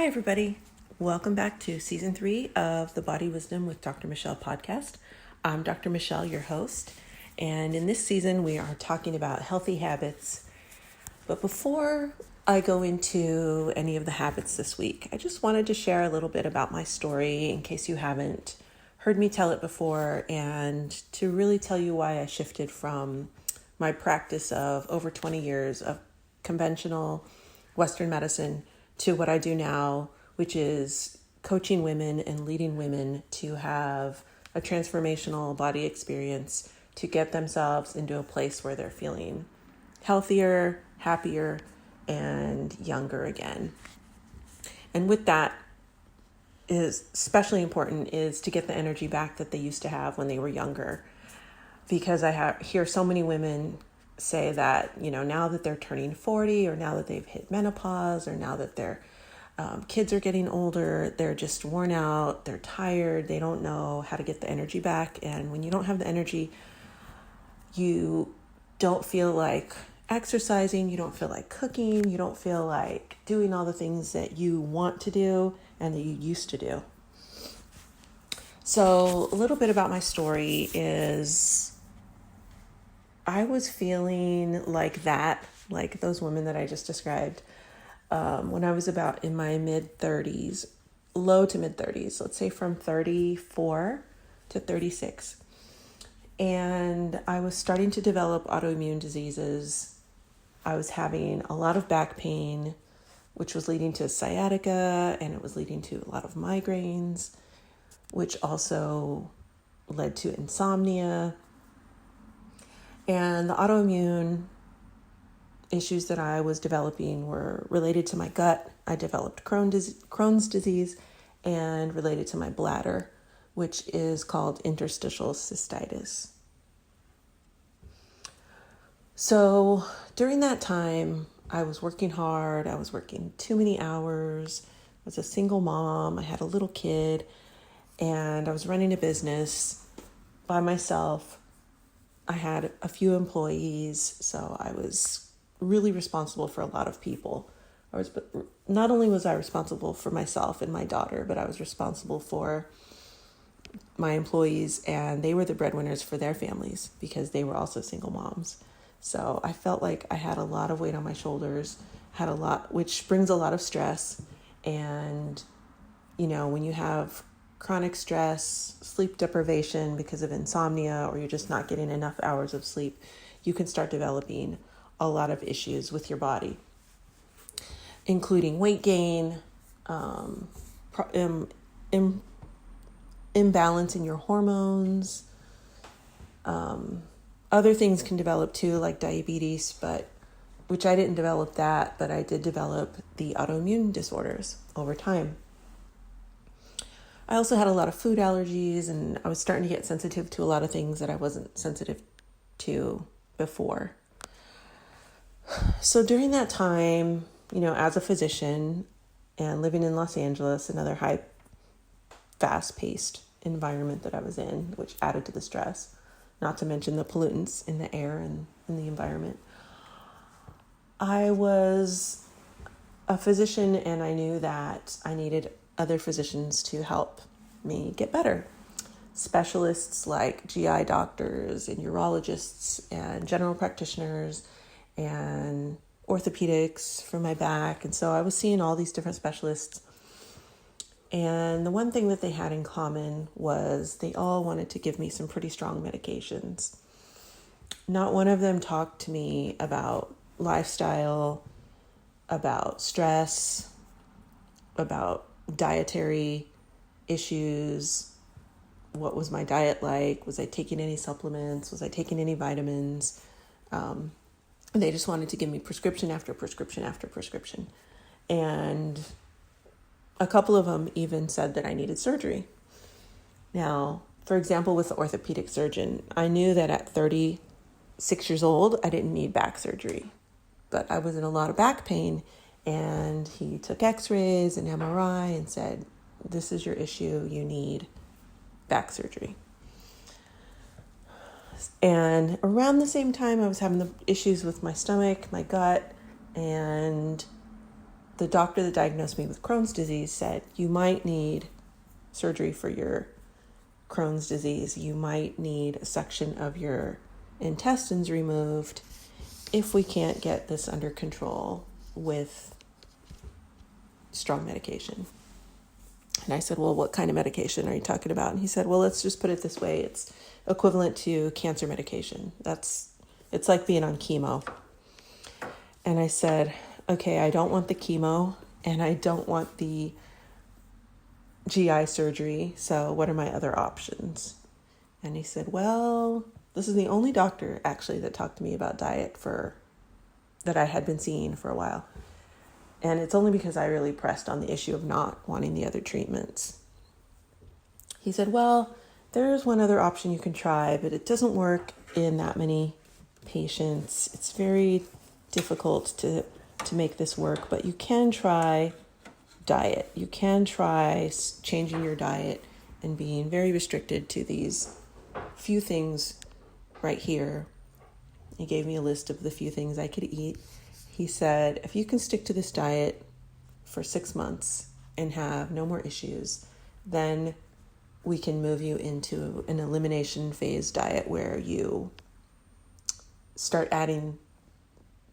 Hi, everybody. Welcome back to Season 3 of the Body Wisdom with Dr. Michele podcast. I'm Dr. Michele, your host, and in this season we are talking about healthy habits. But before I go into any of the habits this week, I just wanted to share a little bit about my story in case you haven't heard me tell it before, and to really tell you why I shifted from my practice of over 20 years of conventional Western medicine to what I do now, which is coaching women and leading women to have a transformational body experience to get themselves into a place where they're feeling healthier, happier, and younger again. And with that is especially important is to get the energy back that they used to have when they were younger. Because I hear so many women say that, now that they're turning 40 or now that they've hit menopause or now that their kids are getting older, they're just worn out, they're tired, they don't know how to get the energy back. And when you don't have the energy, you don't feel like exercising, you don't feel like cooking, you don't feel like doing all the things that you want to do and that you used to do. So a little bit about my story is I was feeling like that, like those women that I just described, when I was about in my mid-30s, low to mid-30s, let's say from 34 to 36. And I was starting to develop autoimmune diseases. I was having a lot of back pain, which was leading to sciatica, and it was leading to a lot of migraines, which also led to insomnia. And the autoimmune issues that I was developing were related to my gut. I developed Crohn's disease and related to my bladder, which is called interstitial cystitis. So during that time, I was working hard. I was working too many hours. I was a single mom. I had a little kid, and I was running a business by myself. I had a few employees, so I was really responsible for a lot of people. Not only was I responsible for myself and my daughter, but I was responsible for my employees, and they were the breadwinners for their families because they were also single moms. So I felt like I had a lot of weight on my shoulders, which brings a lot of stress. And, when you have chronic stress, sleep deprivation because of insomnia, or you're just not getting enough hours of sleep, you can start developing a lot of issues with your body, including weight gain, imbalance in your hormones. Other things can develop too, like diabetes, which I didn't develop that, but I did develop the autoimmune disorders over time. I also had a lot of food allergies, and I was starting to get sensitive to a lot of things that I wasn't sensitive to before. So during that time, as a physician and living in Los Angeles, another fast-paced environment that I was in, which added to the stress, not to mention the pollutants in the air and in the environment. I was a physician, and I knew that I needed other physicians to help me get better. Specialists like GI doctors and urologists and general practitioners and orthopedics for my back. And so I was seeing all these different specialists. And the one thing that they had in common was they all wanted to give me some pretty strong medications. Not one of them talked to me about lifestyle, about stress, about dietary issues. What was my diet like? Was I taking any supplements? Was I taking any vitamins? They just wanted to give me prescription after prescription after prescription. And a couple of them even said that I needed surgery. Now, for example, with the orthopedic surgeon, I knew that at 36 years old, I didn't need back surgery, but I was in a lot of back pain, and he took x-rays and MRI and said, this is your issue, you need back surgery. And around the same time, I was having the issues with my stomach, my gut, and the doctor that diagnosed me with Crohn's disease said, you might need surgery for your Crohn's disease. You might need a section of your intestines removed if we can't get this under control with strong medication. And I said, well, what kind of medication are you talking about? And he said, well, let's just put it this way. It's equivalent to cancer medication. It's like being on chemo. And I said, okay, I don't want the chemo and I don't want the GI surgery. So what are my other options? And he said, well, this is the only doctor actually that talked to me about diet that I had been seeing for a while. And it's only because I really pressed on the issue of not wanting the other treatments. He said, well, there's one other option you can try, but it doesn't work in that many patients. It's very difficult to make this work, but you can try diet. You can try changing your diet and being very restricted to these few things right here. He gave me a list of the few things I could eat. He said, if you can stick to this diet for 6 months and have no more issues, then we can move you into an elimination phase diet where you start adding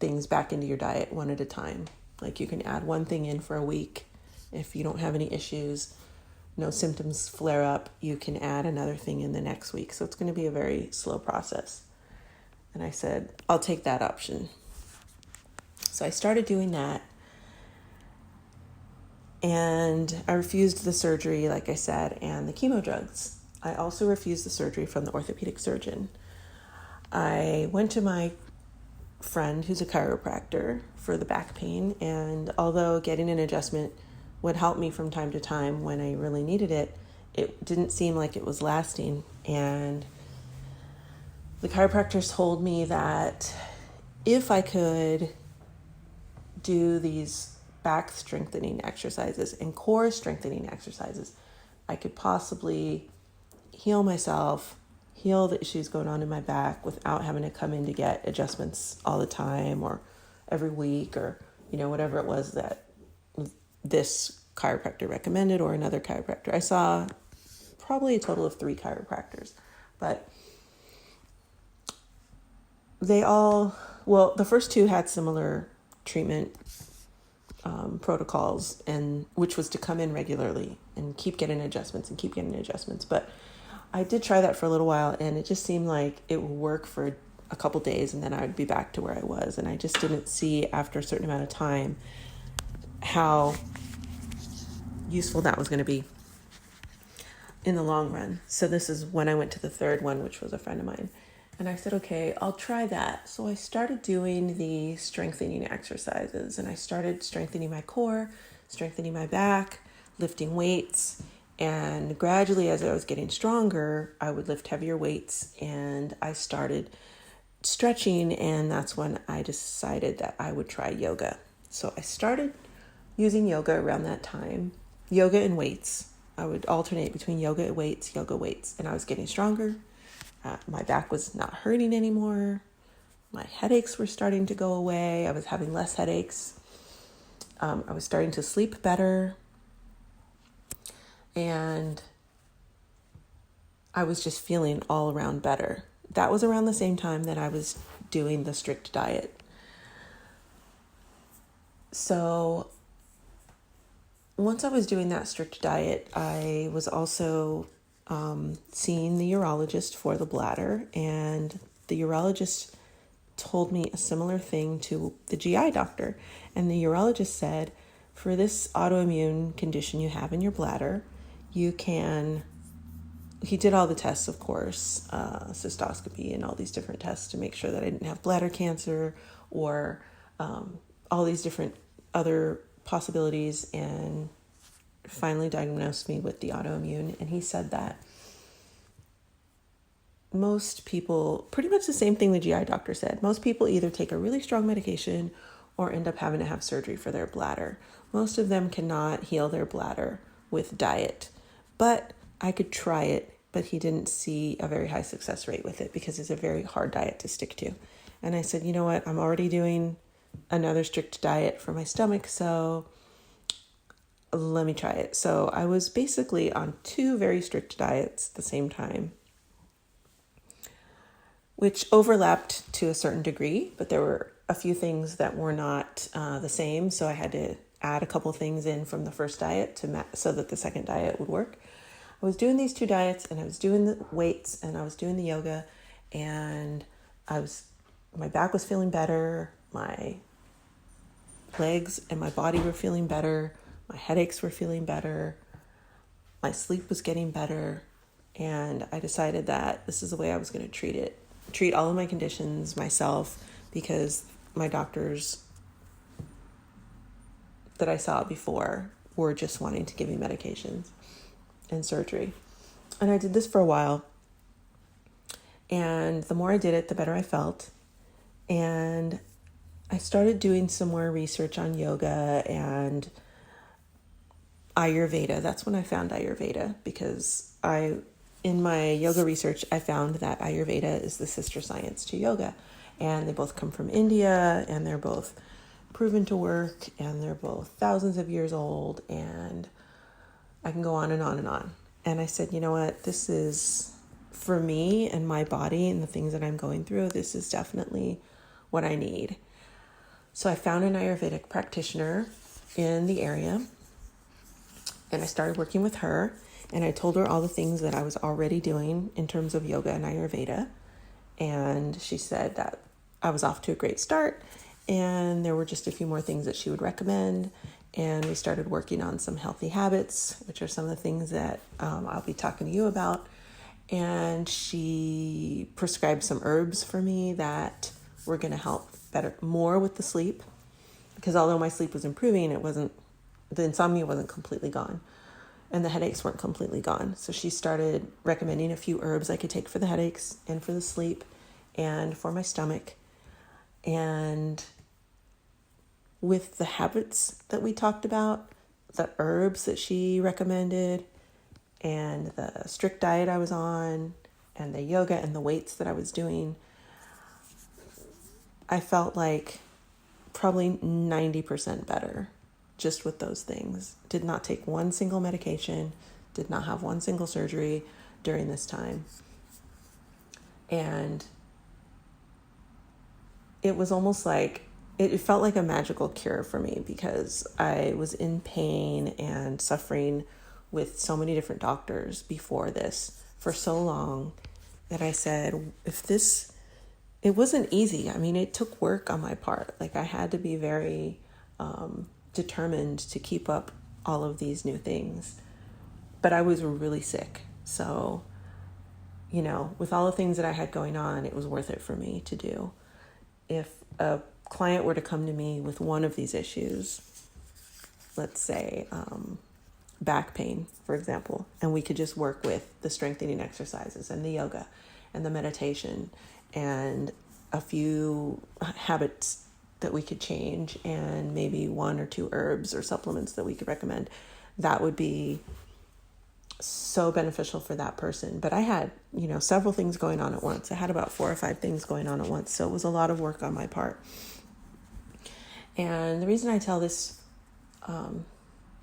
things back into your diet one at a time. Like you can add one thing in for a week. If you don't have any issues, no symptoms flare up, you can add another thing in the next week. So it's going to be a very slow process. And I said, I'll take that option. So I started doing that. And I refused the surgery, like I said, and the chemo drugs. I also refused the surgery from the orthopedic surgeon. I went to my friend who's a chiropractor for the back pain, and although getting an adjustment would help me from time to time when I really needed it, it didn't seem like it was lasting. And the chiropractor told me that if I could do these back strengthening exercises and core strengthening exercises, I could possibly heal myself, heal the issues going on in my back without having to come in to get adjustments all the time or every week or, whatever it was that this chiropractor recommended or another chiropractor. I saw probably a total of 3 chiropractors, but the first 2 had similar treatment protocols, and which was to come in regularly and keep getting adjustments. But I did try that for a little while, and it just seemed like it would work for a couple days, and then I would be back to where I was. And I just didn't see after a certain amount of time how useful that was going to be in the long run. So this is when I went to the third one, which was a friend of mine. And I said, okay, I'll try that. So I started doing the strengthening exercises, and I started strengthening my core, strengthening my back, lifting weights. And gradually, as I was getting stronger, I would lift heavier weights, and I started stretching. And that's when I decided that I would try yoga. So I started using yoga around that time, yoga and weights. I would alternate between yoga weights, and I was getting stronger. My back was not hurting anymore. My headaches were starting to go away. I was having less headaches. I was starting to sleep better. And I was just feeling all around better. That was around the same time that I was doing the strict diet. So once I was doing that strict diet, I was also seeing the urologist for the bladder, and the urologist told me a similar thing to the GI doctor. And the urologist said, for this autoimmune condition you have in your bladder, he did all the tests, of course, cystoscopy and all these different tests to make sure that I didn't have bladder cancer or all these different other possibilities, and finally diagnosed me with the autoimmune. And he said that most people, pretty much the same thing the GI doctor said, most people either take a really strong medication or end up having to have surgery for their bladder. Most of them cannot heal their bladder with diet, but I could try it. But he didn't see a very high success rate with it because it's a very hard diet to stick to. And I said, you know what, I'm already doing another strict diet for my stomach, so let me try it. So I was basically on 2 very strict diets at the same time, which overlapped to a certain degree, but there were a few things that were not the same. So I had to add a couple things in from the first diet so that the second diet would work. I was doing these 2 diets, and I was doing the weights, and I was doing the yoga, and my back was feeling better. My legs and my body were feeling better. My headaches were feeling better. My sleep was getting better. And I decided that this is the way I was going to treat all of my conditions myself, because my doctors that I saw before were just wanting to give me medications and surgery. And I did this for a while. And the more I did it, the better I felt. And I started doing some more research on yoga and Ayurveda. That's when I found Ayurveda, because in my yoga research, I found that Ayurveda is the sister science to yoga. And they both come from India, and they're both proven to work, and they're both thousands of years old, and I can go on and on and on. And I said, you know what, this is, for me and my body and the things that I'm going through, this is definitely what I need. So I found an Ayurvedic practitioner in the area, and I started working with her, and I told her all the things that I was already doing in terms of yoga and Ayurveda. And she said that I was off to a great start, and there were just a few more things that she would recommend. And we started working on some healthy habits, which are some of the things that I'll be talking to you about. And she prescribed some herbs for me that were going to help more with the sleep, because although my sleep was improving, the insomnia wasn't completely gone, and the headaches weren't completely gone. So she started recommending a few herbs I could take for the headaches and for the sleep and for my stomach. And with the habits that we talked about, the herbs that she recommended, and the strict diet I was on, and the yoga and the weights that I was doing, I felt like probably 90% better just with those things. Did not take one single medication, did not have one single surgery during this time. And it was almost like, it felt like a magical cure for me, because I was in pain and suffering with so many different doctors before this for so long that I said, it wasn't easy. I mean, it took work on my part. Like, I had to be very determined to keep up all of these new things. But I was really sick. So, with all the things that I had going on, it was worth it for me to do. If a client were to come to me with one of these issues, let's say back pain, for example, and we could just work with the strengthening exercises and the yoga and the meditation and a few habits that we could change, and maybe 1 or 2 herbs or supplements that we could recommend, that would be so beneficial for that person. But I had, several things going on at once. I had about 4 or 5 things going on at once. So it was a lot of work on my part. And the reason I tell this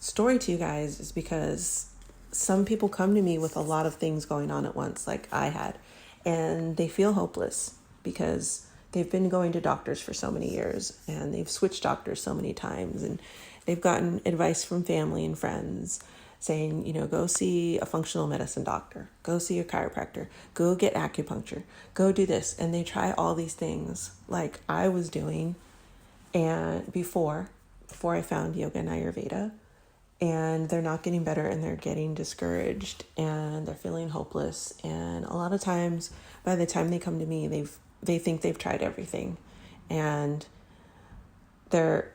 story to you guys is because some people come to me with a lot of things going on at once, like I had, and they feel hopeless because they've been going to doctors for so many years, and they've switched doctors so many times, and they've gotten advice from family and friends saying, go see a functional medicine doctor, go see a chiropractor, go get acupuncture, go do this. And they try all these things like I was doing and before I found yoga and Ayurveda, and they're not getting better, and they're getting discouraged, and they're feeling hopeless. And a lot of times, by the time they come to me, they think they've tried everything, and they're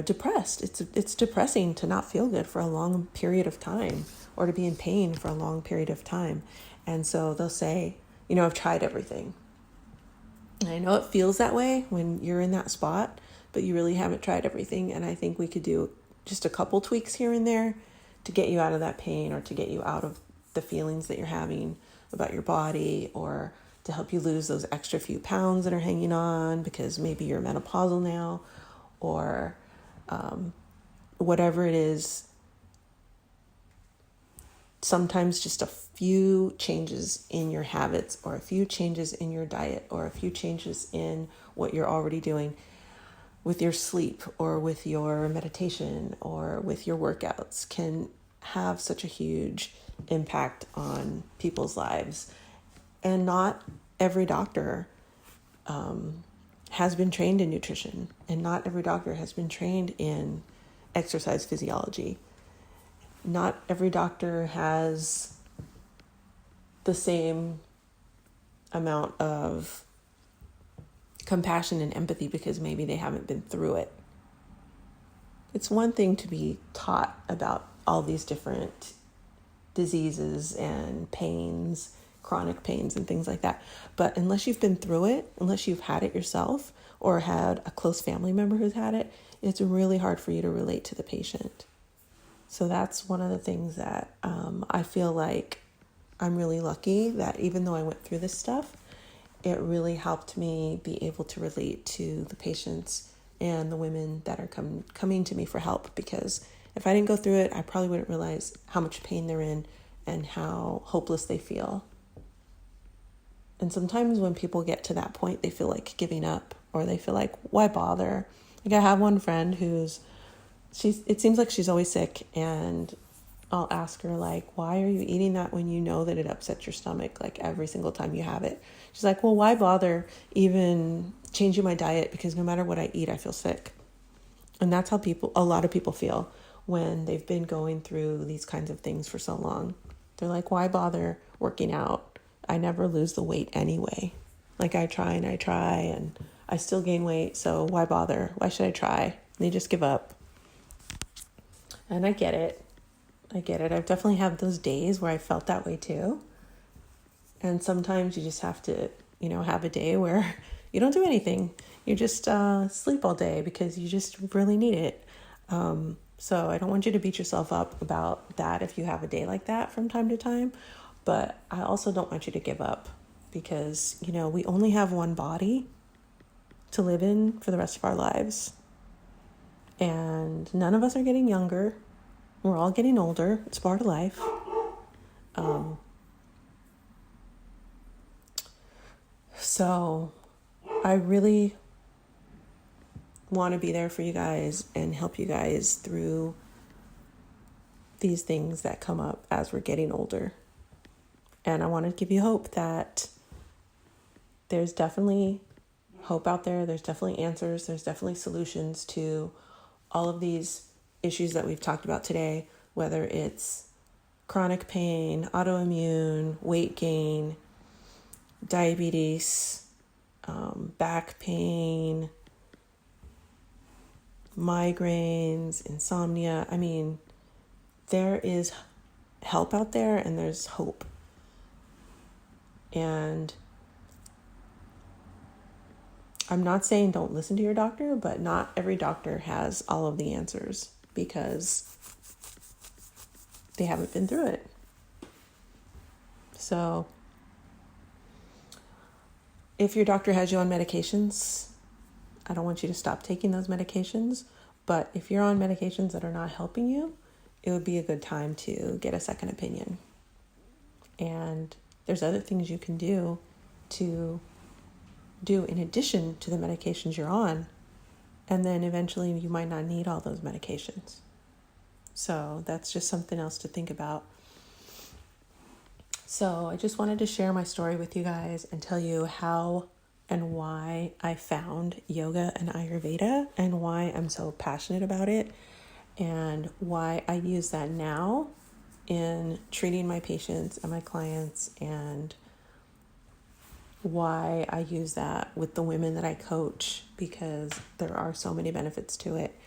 depressed. It's depressing to not feel good for a long period of time, or to be in pain for a long period of time. And so they'll say, I've tried everything. And I know it feels that way when you're in that spot, but you really haven't tried everything. And I think we could do just a couple tweaks here and there to get you out of that pain, or to get you out of the feelings that you're having about your body, or to help you lose those extra few pounds that are hanging on because maybe you're menopausal now, or whatever it is. Sometimes just a few changes in your habits, or a few changes in your diet, or a few changes in what you're already doing with your sleep or with your meditation or with your workouts can have such a huge impact on people's lives. And not every doctor has been trained in nutrition, and not every doctor has been trained in exercise physiology. Not every doctor has the same amount of compassion and empathy because maybe they haven't been through it. It's one thing to be taught about all these different diseases and pains, chronic pains and things like that. But unless you've been through it, unless you've had it yourself or had a close family member who's had it, it's really hard for you to relate to the patient. So that's one of the things that I feel like I'm really lucky that even though I went through this stuff, it really helped me be able to relate to the patients and the women that are coming to me for help. Because if I didn't go through it, I probably wouldn't realize how much pain they're in and how hopeless they feel. And sometimes when people get to that point, they feel like giving up, or they feel like, why bother? Like I have one friend it seems like she's always sick, and I'll ask her, like, why are you eating that when you know that it upsets your stomach, like every single time you have it? She's like, well, why bother even changing my diet? Because no matter what I eat, I feel sick. And that's how a lot of people feel when they've been going through these kinds of things for so long. They're like, why bother working out? I never lose the weight anyway. Like I try and I still gain weight. So why bother? Why should I try? And they just give up. And I get it. I've definitely had those days where I felt that way too. And sometimes you just have to, have a day where you don't do anything. You just sleep all day because you just really need it. So I don't want you to beat yourself up about that if you have a day like that from time to time. But I also don't want you to give up because, we only have one body to live in for the rest of our lives. And none of us are getting younger. We're all getting older. It's part of life. So I really want to be there for you guys and help you guys through these things that come up as we're getting older. And I want to give you hope that there's definitely hope out there. There's definitely answers. There's definitely solutions to all of these issues that we've talked about today, whether it's chronic pain, autoimmune, weight gain, diabetes, back pain, migraines, insomnia. I mean, there is help out there and there's hope. And I'm not saying don't listen to your doctor, but not every doctor has all of the answers because they haven't been through it. So if your doctor has you on medications, I don't want you to stop taking those medications. But if you're on medications that are not helping you, it would be a good time to get a second opinion. And there's other things you can do in addition to the medications you're on. And then eventually you might not need all those medications. So that's just something else to think about. So I just wanted to share my story with you guys and tell you how and why I found yoga and Ayurveda and why I'm so passionate about it and why I use that now in treating my patients and my clients, and why I use that with the women that I coach, because there are so many benefits to it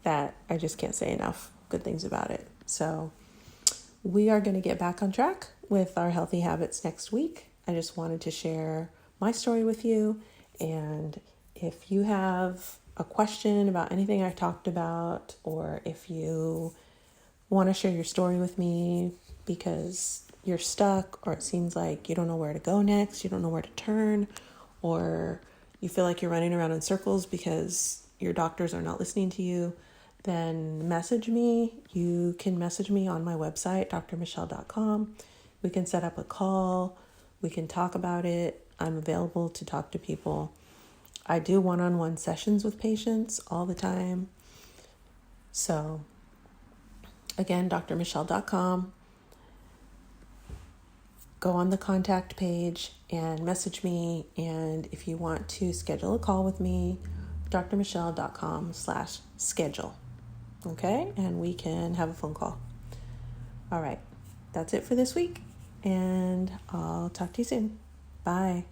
that I just can't say enough good things about it. So we are going to get back on track with our healthy habits next week. I just wanted to share my story with you. And if you have a question about anything I talked about, or if you want to share your story with me because you're stuck, or it seems like you don't know where to go next, you don't know where to turn, or you feel like you're running around in circles because your doctors are not listening to you, then message me. You can message me on my website, drmichele.com. We can set up a call. We can talk about it. I'm available to talk to people. I do one-on-one sessions with patients all the time. So again, drmichele.com. Go on the contact page and message me. And if you want to schedule a call with me, drmichele.com/schedule. Okay? And we can have a phone call. All right. That's it for this week. And I'll talk to you soon. Bye.